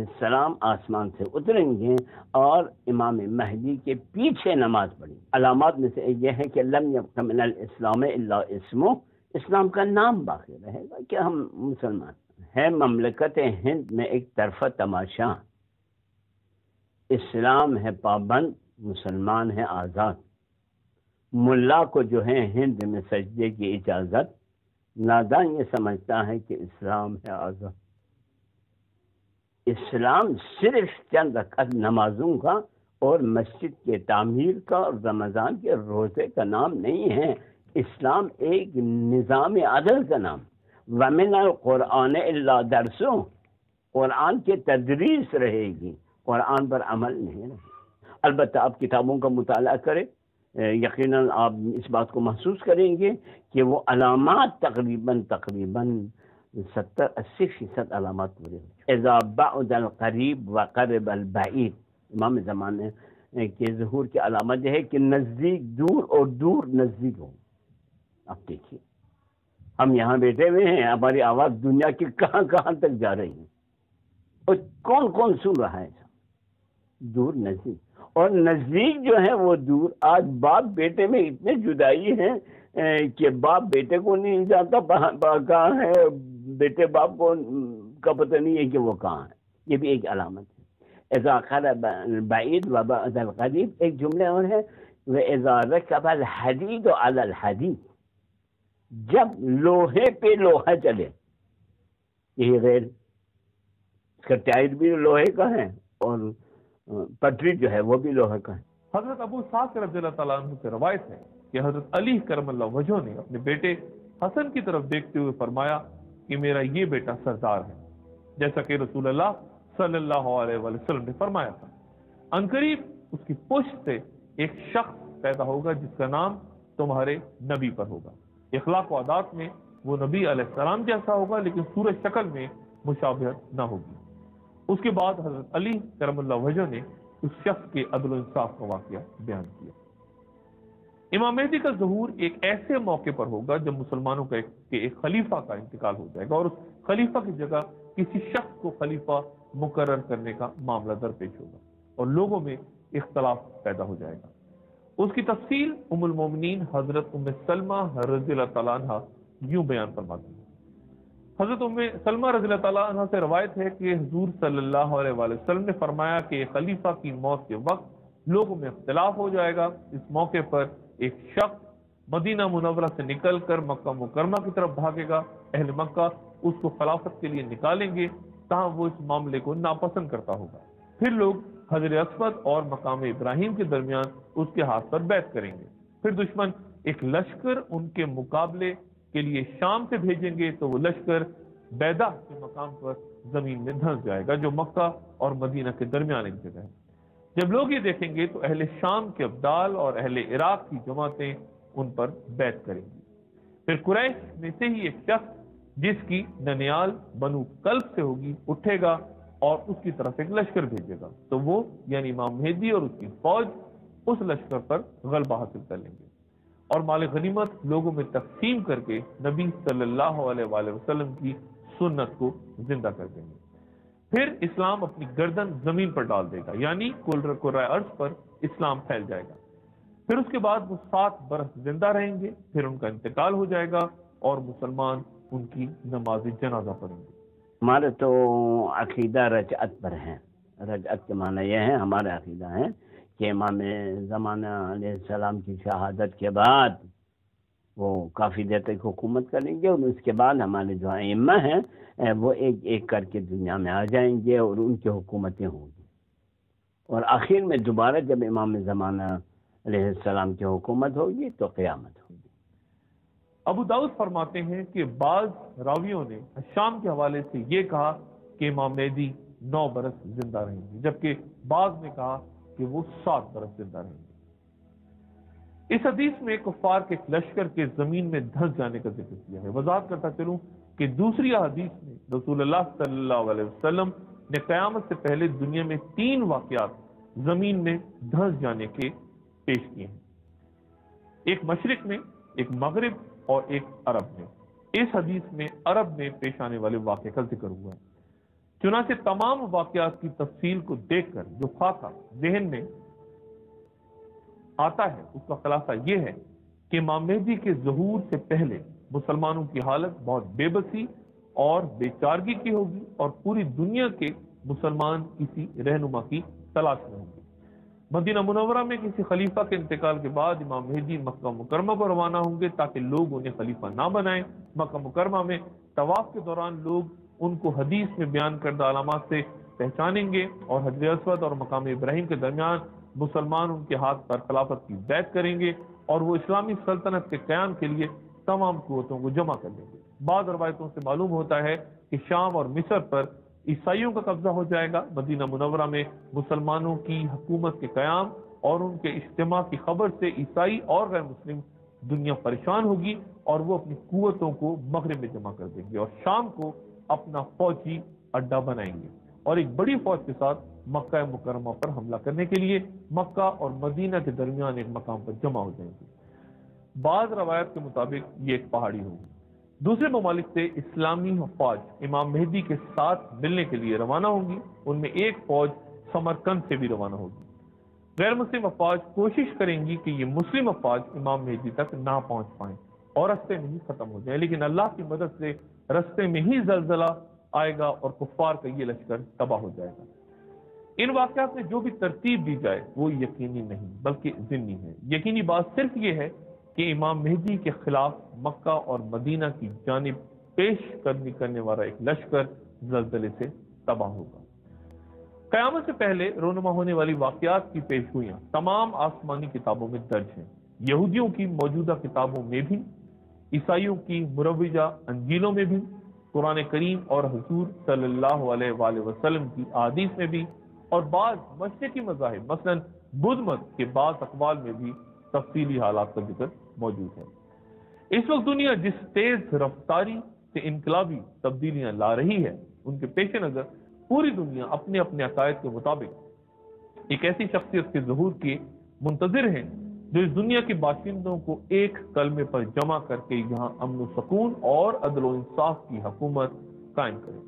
السلام آسمان سے اتریں گے اور امام مہدی کے پیچھے نماز پڑھی. علامات میں سے یہ ہے کہ لم یبق من الاسلام الا اسمہ، اسلام کا نام باقی رہے گا کہ ہم مسلمان ہے. مملکت ہند میں ایک طرفہ تماشا، اسلام ہے پابند، مسلمان ہے آزاد. ملا کو جو ہے ہند میں سجدے کی اجازت، نادان یہ سمجھتا ہے کہ اسلام ہے آزاد. اسلام صرف چند رکعت نمازوں کا اور مسجد کے تعمیر کا اور رمضان کے روزے کا نام نہیں ہے. اسلام ایک نظام عدل کا نام. وَمِنَ الْقُرْآنِ إِلَّا دَرْسُ، قرآن کی تدریس رہے گی، قرآن پر عمل نہیں رہے. البتہ آپ کتابوں کا مطالعہ کریں، یقیناً آپ اس بات کو محسوس کریں گے کہ وہ علامات تقریباً 70-80% علامات پورے ہوئے. اذا بعد القریب وقرب البعید، امام زمانے کے ظہور کی علامت یہ ہے کہ نزدیک دور اور دور نزدیک ہو. آپ دیکھیے ہم یہاں بیٹھے ہوئے ہیں، ہماری آواز دنیا کی کہاں کہاں تک جا رہی ہے، اور کون کون سن رہا ہے؟ دور نزدیک. اور نزدیک جو ہے وہ دور. آج باپ بیٹے میں اتنے جدائی ہیں کہ باپ بیٹے کو نہیں جانتا کہاں ہے، بیٹے باپ کو کا پتہ نہیں ہے کہ وہ کہاں ہے. یہ بھی ایک علامت ہے. اذا قرب البعید وبعد القریب. ایک جملے اور ہے وَإِذَا رَكَبَ الْحَدِيدُ عَلَى الْحَدِيدِ، جب لوہے پہ لوہا چلے. یہی ریل، اس کا ٹائر بھی لوہے کا ہے اور پٹری جو ہے وہ بھی لوہے کا ہے. حضرت ابو سعد رضی اللہ تعالیٰ عنہ سے روایت ہے کہ حضرت علی کرم اللہ وجہہ نے اپنے بیٹے حسن کی طرف دیکھتے ہوئے فرمایا کہ میرا یہ بیٹا سردار ہے، جیسا کہ رسول اللہ صلی اللہ علیہ وسلم نے فرمایا تھا. عنقریب اس کی پشت سے ایک شخص پیدا ہوگا جس کا نام تمہارے نبی پر ہوگا. اخلاق و عادات میں وہ نبی علیہ السلام جیسا ہوگا لیکن صورت شکل میں مشابہت نہ ہوگی. اس کے بعد حضرت علی کرم اللہ وجہہ نے اس شخص کے عدل و انصاف کا واقعہ بیان کیا. امام مہدی کا ظہور ایک ایسے موقع پر ہوگا جب مسلمانوں کا ایک خلیفہ کا انتقال ہو جائے گا اور اس خلیفہ کی جگہ کسی شخص کو خلیفہ مقرر کرنے کا معاملہ درپیش ہوگا اور لوگوں میں اختلاف پیدا ہو جائے گا. اس کی تفصیل ام المومنین حضرت ام سلمہ رضی اللہ تعالیٰ عنہ یوں بیان فرماتی ہیں. حضرت ام سلمہ رضی اللہ تعالیٰ عنہ سے روایت ہے کہ حضور صلی اللہ علیہ وسلم نے فرمایا کہ خلیفہ کی موت کے وقت لوگوں میں اختلاف ہو جائے گا. اس موقع پر ایک شخص مدینہ منورہ سے نکل کر مکہ مکرمہ کی طرف بھاگے گا. اہل مکہ اس کو خلافت کے لیے نکالیں گے تاہم وہ اس معاملے کو ناپسند کرتا ہوگا. پھر لوگ حجر اسود اور مقام ابراہیم کے درمیان اس کے ہاتھ پر بیعت کریں گے. پھر دشمن ایک لشکر ان کے مقابلے کے لیے شام سے بھیجیں گے تو وہ لشکر بیدہ کے مقام پر زمین میں دھنس جائے گا جو مکہ اور مدینہ کے درمیان ایک جگہ ہے. جب لوگ یہ دیکھیں گے تو اہل شام کے ابدال اور اہل عراق کی جماعتیں ان پر بیعت کریں گی. پھر قریش میں سے ہی ایک شخص جس کی ننیال بنو کلب سے ہوگی اٹھے گا اور اس کی طرف ایک لشکر بھیجے گا تو وہ یعنی امام مہدی اور اس کی فوج اس لشکر پر غلبہ حاصل کر لیں گے اور مال غنیمت لوگوں میں تقسیم کر کے نبی صلی اللہ علیہ وآلہ وسلم کی سنت کو زندہ کر دیں گے. پھر اسلام اپنی گردن زمین پر ڈال دے گا یعنی کرۂ ارض پر اسلام پھیل جائے گا. پھر اس کے بعد وہ 7 برس زندہ رہیں گے. پھر ان کا انتقال ہو جائے گا اور مسلمان ان کی نماز جنازہ پڑھیں گے. ہمارے تو عقیدہ رجعت پر ہیں. رجعت کے معنی یہ ہے، ہمارے عقیدہ ہے کہ امام زمانہ علیہ السلام کی شہادت کے بعد وہ کافی دیر تک حکومت کریں گے اور اس کے بعد ہمارے جو ائمہ ہیں وہ ایک ایک کر کے دنیا میں آ جائیں گے اور ان کی حکومتیں ہوں گی اور آخر میں دوبارہ جب امام زمانہ علیہ السلام کی حکومت ہوگی تو قیامت ہوگی. ابو داؤد فرماتے ہیں کہ بعض راویوں نے شام کے حوالے سے یہ کہا کہ امام مہدی 9 برس زندہ رہیں گے جبکہ بعض نے کہا کہ وہ 7 برس زندہ رہیں گے. اس حدیث میں کفار کے لشکر کے زمین میں دھنس جانے کا ذکر کیا ہے. وضاحت کرتا چلوں کہ دوسری حدیث میں رسول اللہ صلی اللہ علیہ وسلم نے قیامت سے پہلے دنیا میں 3 واقعات زمین میں دھنس جانے کے پیش کیے ہیں. ایک مشرق میں، ایک مغرب اور ایک عرب میں. اس حدیث میں عرب میں پیش آنے والے واقعے کا ذکر ہوا ہے. چنانچہ تمام واقعات کی تفصیل کو دیکھ کر جو خاکہ ذہن میں آتا ہے اس کا خلاصہ یہ ہے کہ امام مہدی کے ظہور سے پہلے مسلمانوں کی حالت بہت بے بسی اور بے چارگی کی ہوگی اور پوری دنیا کے مسلمان کسی رہنما کی تلاش میں ہوں گے۔ مدینہ منورہ میں کسی خلیفہ کے انتقال کے بعد امام مہدی مکہ مکرمہ کو روانہ ہوں گے تاکہ لوگ انہیں خلیفہ نہ بنائیں۔ مکہ مکرمہ میں طواف کے دوران لوگ ان کو حدیث میں بیان کردہ علامات سے پہچانیں گے اور حجر اسود اور مقام ابراہیم کے درمیان مسلمان ان کے ہاتھ پر خلافت کی بیعت کریں گے اور وہ اسلامی سلطنت کے قیام کے لیے تمام قوتوں کو جمع کر لیں گے۔ بعض روایتوں سے معلوم ہوتا ہے کہ شام اور مصر پر عیسائیوں کا قبضہ ہو جائے گا۔ مدینہ منورہ میں مسلمانوں کی حکومت کے قیام اور ان کے اجتماع کی خبر سے عیسائی اور غیر مسلم دنیا پریشان ہوگی اور وہ اپنی قوتوں کو مغرب میں جمع کر دیں گے اور شام کو اپنا فوجی اڈا بنائیں گے اور ایک بڑی فوج کے ساتھ مکہ مکرمہ پر حملہ کرنے کے لیے مکہ اور مدینہ کے درمیان ایک مقام پر جمع ہو جائیں گے۔ بعض روایت کے مطابق یہ ایک پہاڑی ہوگی۔ دوسرے ممالک سے اسلامی افواج امام مہدی کے ساتھ ملنے کے لیے روانہ ہوں گی۔ ان میں ایک فوج سمرقند سے بھی روانہ ہوگی۔ غیر مسلم افواج کوشش کریں گی کہ یہ مسلم افواج امام مہدی تک نہ پہنچ پائیں اور رستے میں ہی ختم ہو جائیں، لیکن اللہ کی مدد سے رستے میں ہی زلزلہ آئے گا اور کفار کا یہ لشکر تباہ ہو جائے گا۔ ان واقعات میں جو بھی ترتیب دی جائے وہ یقینی نہیں بلکہ ضمنی ہے۔ یقینی بات صرف یہ ہے کہ امام مہدی کے خلاف مکہ اور مدینہ کی جانب پیش قدمی کرنے والا ایک لشکر زلزلے سے تباہ ہوگا۔ قیامت سے پہلے رونما ہونے والی واقعات کی پیشگوئیاں تمام آسمانی کتابوں میں درج ہیں، یہودیوں کی موجودہ کتابوں میں بھی، عیسائیوں کی مروجہ انجیلوں میں بھی، قرآن کریم اور حضور صلی اللہ علیہ وآلہ وسلم کی احادیث میں بھی، اور بعض مشرقی مذاہب مثلا بدھ مت کے بعض اقوال میں بھی تفصیلی حالات کا ذکر موجود ہے۔ اس وقت دنیا جس تیز رفتاری سے انقلابی تبدیلیاں لا رہی ہے ان کے پیش نظر پوری دنیا اپنے اپنے عقائد کے مطابق ایک ایسی شخصیت کے ظہور کے منتظر ہیں جو اس دنیا کے باشندوں کو ایک کلمے پر جمع کر کے یہاں امن و سکون اور عدل و انصاف کی حکومت قائم کرے۔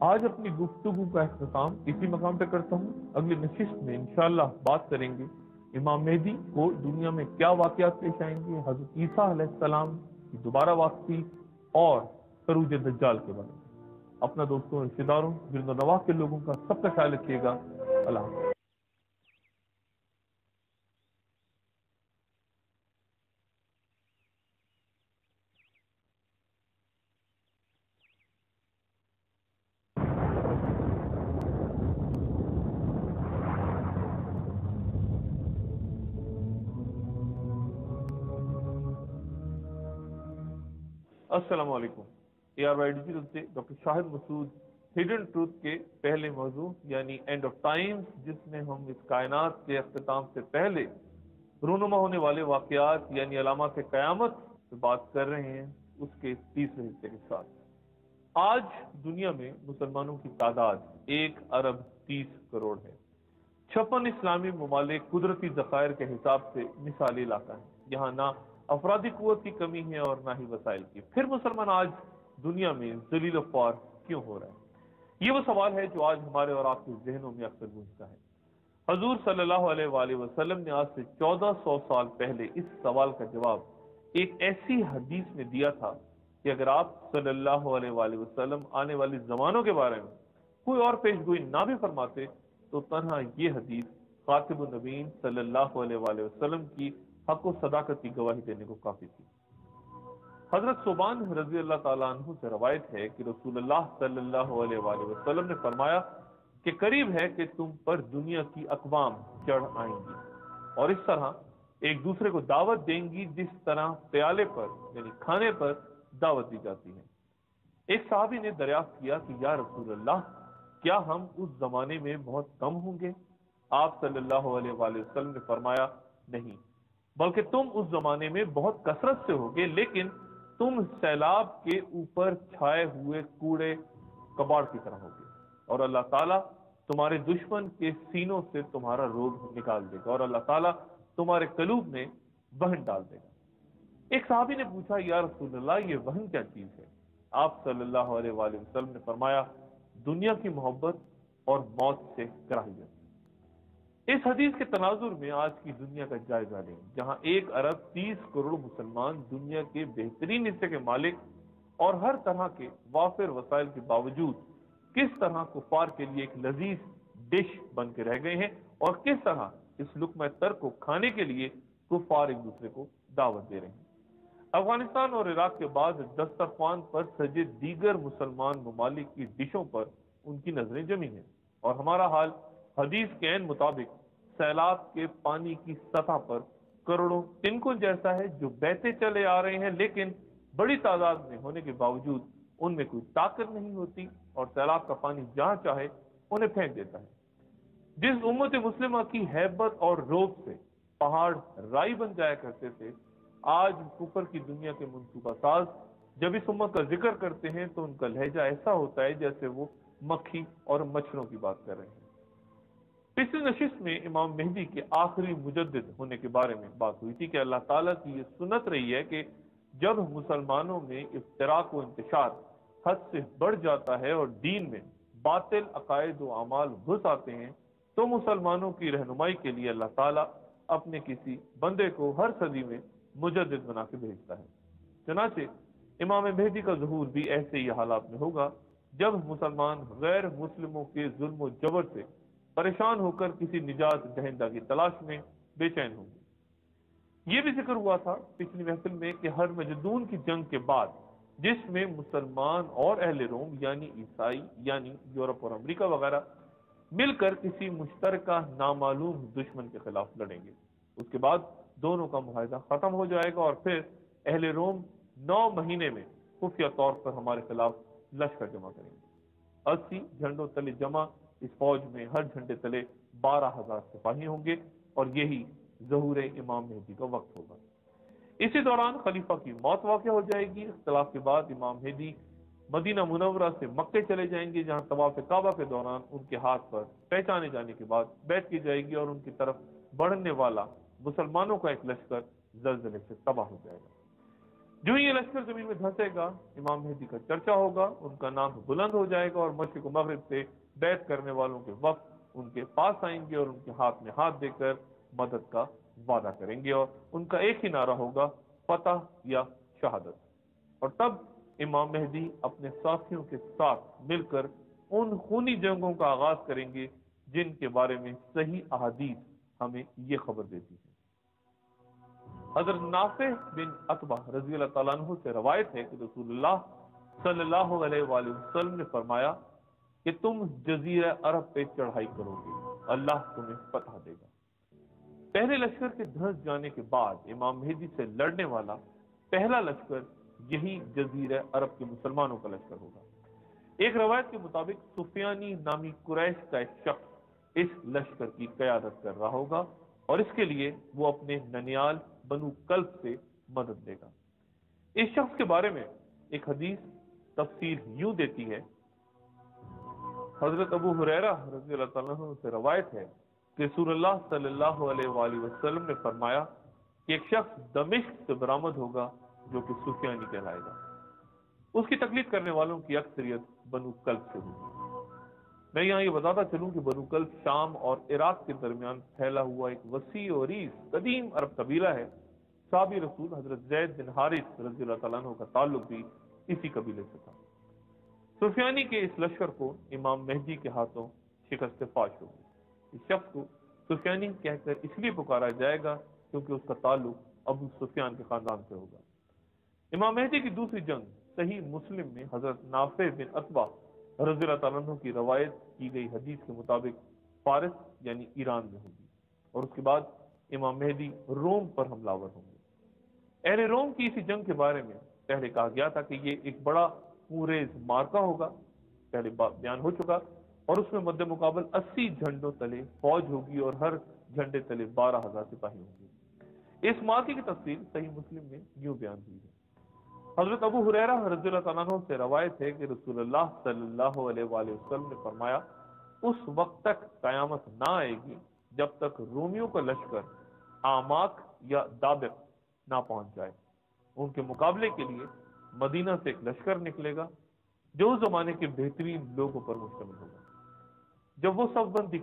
آج اپنی گفتگو کا اختتام اسی مقام پہ کرتا ہوں۔ اگلی نشست میں انشاءاللہ بات کریں گے امام مہدی کو دنیا میں کیا واقعات پیش آئیں گے، حضرت عیسیٰ علیہ السلام کی دوبارہ واپسی اور خروج دجال کے بارے میں۔ اپنا دوستوں، رشتہ داروں، گرد و نواح کے لوگوں کا سب کا خیال رکھیے گا۔ اللہ حافظ۔ السلام علیکم۔ ARY ڈیجیٹل سے ڈاکٹر شاہد مسعود ہڈن ٹروتھ کے پہلے موضوع یعنی اینڈ آف ٹائمز، جس میں ہم اس کائنات کے اختتام سے پہلے رونما ہونے والے واقعات یعنی علامات قیامت سے بات کر رہے ہیں، اس کے تیسرے حصے کے ساتھ۔ آج دنیا میں مسلمانوں کی تعداد 1.30 ارب ہے۔ 56 اسلامی ممالک قدرتی ذخائر کے حساب سے مثالی علاقہ ہے۔ یہاں نہ افرادی قوت کی کمی ہے اور نہ ہی وسائل کی۔ پھر مسلمان آج دنیا میں ذلیل و خوار کیوں ہو رہا ہے؟ یہ وہ سوال ہے جو آج ہمارے اور آپ کے ذہنوں میں اکثر گونجتا ہے۔ حضور صلی اللہ علیہ وآلہ وسلم نے آج سے 1400 سال پہلے اس سوال کا جواب ایک ایسی حدیث میں دیا تھا کہ اگر آپ صلی اللہ علیہ وآلہ وسلم آنے والی زمانوں کے بارے میں کوئی اور پیشگوئی نہ بھی فرماتے تو تنہا یہ حدیث خاتم النبیین صلی اللہ علیہ وآلہ وسلم کی حق و صداقت کی گواہی دینے کو کافی تھی۔ حضرت صوبان رضی اللہ تعالیٰ عنہ سے روایت ہے کہ رسول اللہ صلی اللہ علیہ وآلہ وسلم نے فرمایا کہ قریب ہے کہ تم پر دنیا کی اقوام چڑھ آئیں گی اور اس طرح ایک دوسرے کو دعوت دیں گی جس طرح پیالے پر یعنی کھانے پر دعوت دی جاتی ہے۔ ایک صحابی نے دریافت کیا کہ یا رسول اللہ، کیا ہم اس زمانے میں بہت کم ہوں گے؟ آپ صلی اللہ علیہ وآلہ وسلم نے فرمایا نہیں، بلکہ تم اس زمانے میں بہت کثرت سے ہوگے، لیکن تم سیلاب کے اوپر چھائے ہوئے کوڑے کباڑ کی طرح ہوگے اور اللہ تعالیٰ تمہارے دشمن کے سینوں سے تمہارا روب نکال دے گا اور اللہ تعالیٰ تمہارے قلوب میں وہن ڈال دے گا۔ ایک صحابی نے پوچھا یا رسول اللہ، یہ وہن کیا چیز ہے؟ آپ صلی اللہ علیہ وآلہ وسلم نے فرمایا دنیا کی محبت اور موت سے کراہیت۔ اس حدیث کے تناظر میں آج کی دنیا کا جائزہ لیں، جہاں 1 ارب 30 کروڑ مسلمان دنیا کے بہترین حصے کے مالک اور ہر طرح کے وافر وسائل کے باوجود کس طرح کفار کے لیے ایک لذیذ ڈش بن کے رہ گئے ہیں، اور کس طرح اس لقمہ تر کو کھانے کے لیے کفار ایک دوسرے کو دعوت دے رہے ہیں۔ افغانستان اور عراق کے بعد دسترخوان پر سجے دیگر مسلمان ممالک کی ڈشوں پر ان کی نظریں جمی ہیں، اور ہمارا حال حدیث کے عین مطابق سیلاب کے پانی کی سطح پر کروڑوں تنکوں جیسا ہے، جو بہتے چلے آ رہے ہیں لیکن بڑی تعداد میں ہونے کے باوجود ان میں کوئی طاقت نہیں ہوتی، اور سیلاب کا پانی جہاں چاہے انہیں پھینک دیتا ہے۔ جس امت مسلمہ کی ہیبت اور روب سے پہاڑ رائی بن جایا کرتے تھے، آج کفر کی دنیا کے منصوبہ ساز جب اس امت کا ذکر کرتے ہیں تو ان کا لہجہ ایسا ہوتا ہے جیسے وہ مکھی اور مچھروں کی بات کر رہے ہیں۔ پچھلی نشست میں امام مہدی کے آخری مجدد ہونے کے بارے میں بات ہوئی تھی کہ اللہ تعالیٰ کی یہ سنت رہی ہے کہ جب مسلمانوں میں افتراق و انتشار حد سے بڑھ جاتا ہے اور دین میں باطل عقائد و اعمال گھس آتے ہیں، تو مسلمانوں کی رہنمائی کے لیے اللہ تعالیٰ اپنے کسی بندے کو ہر صدی میں مجدد بنا کے بھیجتا ہے۔ چنانچہ امام مہدی کا ظہور بھی ایسے ہی حالات میں ہوگا جب مسلمان غیر مسلموں کے ظلم و جبر سے پریشان ہو کر کسی نجات دہندہ کی تلاش میں بے چین ہوں گے۔ یہ بھی ذکر ہوا تھا پچھلی محفل میں کہ ہر مجدون کی جنگ کے بعد جس میں مسلمان اور اہل روم یعنی عیسائی یعنی یورپ اور امریکہ وغیرہ مل کر کسی مشترکہ نامعلوم دشمن کے خلاف لڑیں گے، اس کے بعد دونوں کا معاہدہ ختم ہو جائے گا، اور پھر اہل روم 9 مہینے میں خفیہ طور پر ہمارے خلاف لشکر جمع کریں گے۔ 80 جھنڈوں تلے جمع اس فوج میں ہر جھنڈے تلے 12,000 سپاہی ہوں گے، اور یہی ظہور امام مہدی کا وقت ہوگا۔ اسی دوران خلیفہ کی موت واقع ہو جائے گی۔ اختلاف کے بعد امام مہدی مدینہ منورہ سے مکے چلے جائیں گے، جہاں طواف کعبہ کے دوران ان کے ہاتھ پر پہچانے جانے کے بعد بیعت کی جائے گی، اور ان کی طرف بڑھنے والا مسلمانوں کا ایک لشکر زلزلے سے تباہ ہو جائے گا۔ جو ہی یہ لشکر زمین میں دھنسے گا، امام مہدی کا چرچا ہوگا، ان کا نام بلند ہو جائے گا، اور مشرق و مغرب سے بیعت کرنے والوں کے وقت ان کے پاس آئیں گے اور ان کے ہاتھ میں ہاتھ دے کر مدد کا وعدہ کریں گے، اور ان کا ایک ہی نعرہ ہوگا، فتح یا شہادت۔ اور تب امام مہدی اپنے ساتھیوں کے ساتھ مل کر ان خونی جنگوں کا آغاز کریں گے جن کے بارے میں صحیح احادیث ہمیں یہ خبر دیتی ہے۔ حضرت نافع بن عتبہ رضی اللہ تعالیٰ عنہ سے روایت ہے کہ رسول اللہ صلی اللہ علیہ وآلہ وسلم نے فرمایا کہ تم جزیرہ عرب پہ چڑھائی کرو گے، اللہ تمہیں فتح دے گا۔ پہلے لشکر کے دھنس جانے کے بعد امام مہدی سے لڑنے والا پہلا لشکر یہی جزیرہ عرب کے مسلمانوں کا لشکر ہوگا۔ ایک روایت کے مطابق سفیانی نامی قریش کا ایک شخص اس لشکر کی قیادت کر رہا ہوگا، اور اس کے لیے وہ اپنے ننیال بنو کلب سے مدد لے گا۔ اس شخص کے بارے میں ایک حدیث تفسیر یوں دیتی ہے، حضرت ابو ہریرہ رضی اللہ تعالیٰ عنہ سے روایت ہے کہ رسول اللہ صلی اللہ علیہ وآلہ وسلم نے فرمایا کہ ایک شخص دمشق سے برآمد ہوگا جو کہ سفیانی کہلائے گا۔ اس کی تقلید کرنے والوں کی اکثریت بنو کلب سے ہوگی۔ میں یہاں یہ بتاتا چلوں کہ بنو کلب شام اور عراق کے درمیان پھیلا ہوا ایک وسیع اور عریض قدیم عرب قبیلہ ہے۔ صحابی رسول حضرت زید بن حارث رضی اللہ تعالیٰ عنہ کا تعلق بھی اسی قبیلے سے تھا۔ سفیانی کے اس لشکر کو امام مہدی کے ہاتھوں شکست فاش ہوگی۔ اس شخص کو سفیانی کہہ کر اس لیے پکارا جائے گا کیونکہ اس کا تعلق ابو سفیان کے خاندان سے ہوگا۔ امام مہدی کی دوسری جنگ صحیح مسلم میں حضرت نافع بن عتبہ رضی اللہ تعالیٰ عنہ کی روایت کی گئی حدیث کے مطابق فارس یعنی ایران میں ہوگی، اور اس کے بعد امام مہدی روم پر حملہ آور ہوں گے۔ اہل روم کی اسی جنگ کے بارے میں پہلے کہا گیا تھا کہ یہ ایک بڑا پوریز مارکا ہوگا، پہلے بیان ہو چکا، اور اس میں مد مقابل 80 جھنڈوں تلے فوج ہوگی اور ہر جھنڈے تلے 12,000 سپاہی ہوں گے۔ اس مارکے کی تفصیل صحیح مسلم میں یوں بیان ہوئی ہے۔ حضرت ابو ہریرہ رضی اللہ تعالیٰ عنہ سے روایت ہے کہ رسول اللہ صلی اللہ علیہ وآلہ وسلم نے فرمایا اس وقت تک قیامت نہ آئے گی جب تک رومیوں کا لشکر آماک یا دابق نہ پہنچ جائے۔ ان کے مقابلے کے لیے مدینہ سے ایک لشکر نکلے گا، جو اس زمانے کے بہترین لوگوں پر مشتمل ہوگا. جب وہ صف بندی